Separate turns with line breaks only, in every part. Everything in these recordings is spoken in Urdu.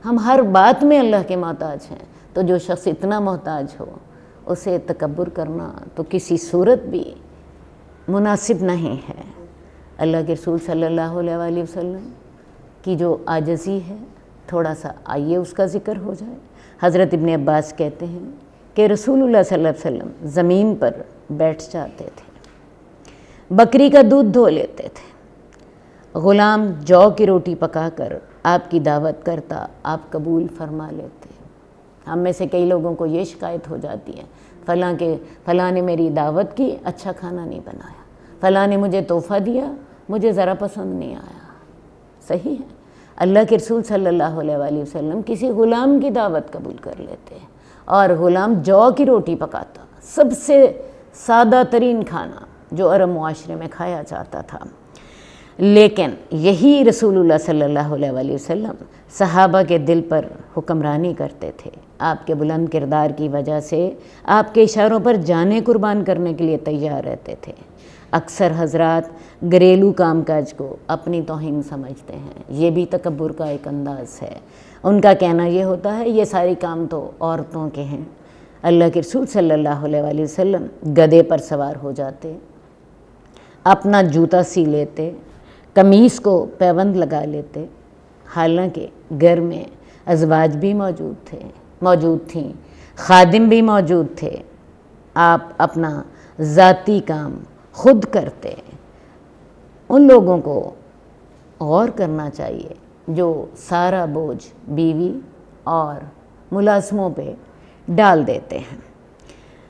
ہم ہر بات میں اللہ کے محتاج ہیں، تو جو شخص اتنا محتاج ہو اسے تکبر کرنا تو کسی صورت بھی مناسب نہیں ہے۔ اللہ کے رسول صلی اللہ علیہ وآلہ وسلم کی جو عاجزی ہے، تھوڑا سا آئیے اس کا ذکر ہو جائے۔ حضرت ابن عباس کہتے ہیں کہ رسول اللہ صلی اللہ علیہ وسلم زمین پر بیٹھ جاتے تھے، بکری کا دودھ دھو لیتے تھے، غلام جو کی روٹی پکا کر آپ کی دعوت کرتا، آپ قبول فرما لیتے۔ ہم میں سے کئی لوگوں کو یہ شکایت ہو جاتی ہے، فلاں نے میری دعوت کی، اچھا کھانا نہیں بنایا، فلاں نے مجھے تحفہ دیا، مجھے ذرا پسند نہیں آیا۔ صحیح ہے، اللہ کے رسول صلی اللہ علیہ وآلہ وسلم کسی غلام کی دعوت قبول کر لیتے، اور غلام جو کی روٹی پکاتا، سب سے سادہ ترین کھانا جو عرب معاشرے میں کھایا جاتا تھا۔ لیکن یہی رسول اللہ صلی اللہ علیہ وآلہ وسلم صحابہ کے دل پر حکمرانی کرتے تھے۔ آپ کے بلند کردار کی وجہ سے آپ کے اشاروں پر جانیں قربان کرنے کے لیے تیار رہتے تھے۔ اکثر حضرات گھریلو کام کاج کو اپنی توہین سمجھتے ہیں، یہ بھی تکبر کا ایک انداز ہے۔ ان کا کہنا یہ ہوتا ہے یہ سارے کام تو عورتوں کے ہیں۔ اللہ کے رسول صلی اللہ علیہ وآلہ وسلم گدھے پر سوار ہو جاتے، اپنا جوتا سی لیتے، قمیص کو پیوند لگا لیتے، حالانکہ گھر میں ازواج بھی موجود تھیں، خادم بھی موجود تھے، آپ اپنا ذاتی کام خود کرتے۔ ان لوگوں کو غور کرنا چاہیے جو سارا بوجھ بیوی اور ملازموں پہ ڈال دیتے ہیں۔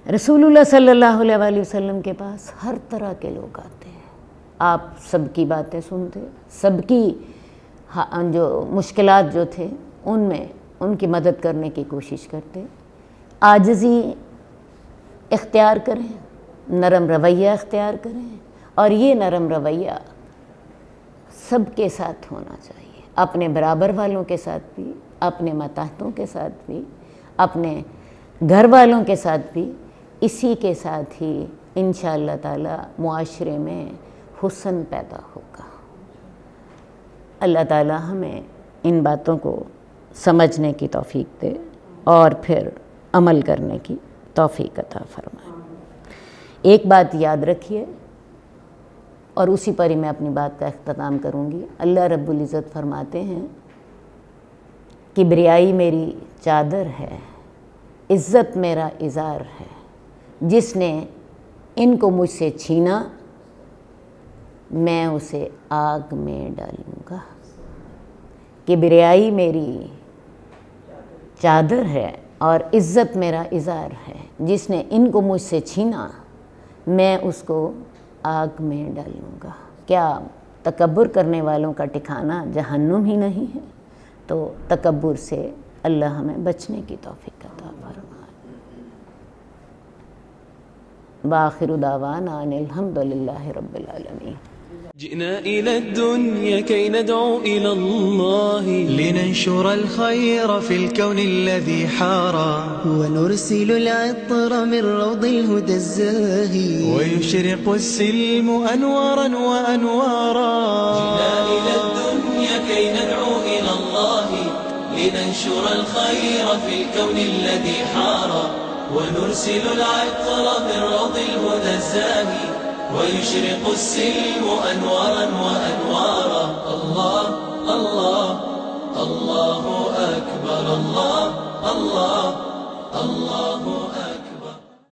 رسول اللہ صلی اللہ علیہ وآلہ وسلم کے پاس ہر طرح کے لوگ آتے ہیں، آپ سب کی باتیں سنتے، سب کی جو مشکلات جو تھے ان میں ان کی مدد کرنے کی کوشش کرتے، عاجزی اختیار کریں، نرم رویہ اختیار کریں، اور یہ نرم رویہ سب کے ساتھ ہونا چاہیے، اپنے برابر والوں کے ساتھ بھی، اپنے ماتحتوں کے ساتھ بھی، اپنے گھر والوں کے ساتھ بھی۔ اسی کے ساتھ ہی انشاءاللہ تعالی معاشرے میں حسن پیدا ہوگا۔ اللہ تعالی ہمیں ان باتوں کو سمجھنے کی توفیق دے اور پھر عمل کرنے کی توفیق عطا فرمائے۔ ایک بات یاد رکھیے، اور اسی پر ہی میں اپنی بات کا اختتام کروں گی۔ اللہ رب العزت فرماتے ہیں کبریائی میری چادر ہے، عزت میرا ازار ہے، جس نے ان کو مجھ سے چھینا میں اسے آگ میں ڈالوں گا۔ کبریائی میری چادر ہے اور عزت میرا ازار ہے، جس نے ان کو مجھ سے چھینا میں اس کو آگ میں ڈالوں گا۔ کیا تکبر کرنے والوں کا ٹھکانہ جہنم ہی نہیں ہے؟ تو تکبر سے اللہ ہمیں بچنے کی توفیق عطا فرمائے۔ وآخر دعوانا ان الحمد للہ رب العالمین۔
جئنا إلى الدنيا كي ندعو إلى الله،
لننشر الخير في الكون الذي حارى،
ونرسل العطر من روض الهدى الزاهي،
ويشرق السلم أنوارا وأنوارا.
جئنا إلى الدنيا كي ندعو إلى الله، لننشر الخير في الكون الذي حارى، ونرسل العطر من روض الهدى الزاهي، ويشرق السلم أنوارا وأنوارا. الله الله الله أكبر، الله الله الله أكبر.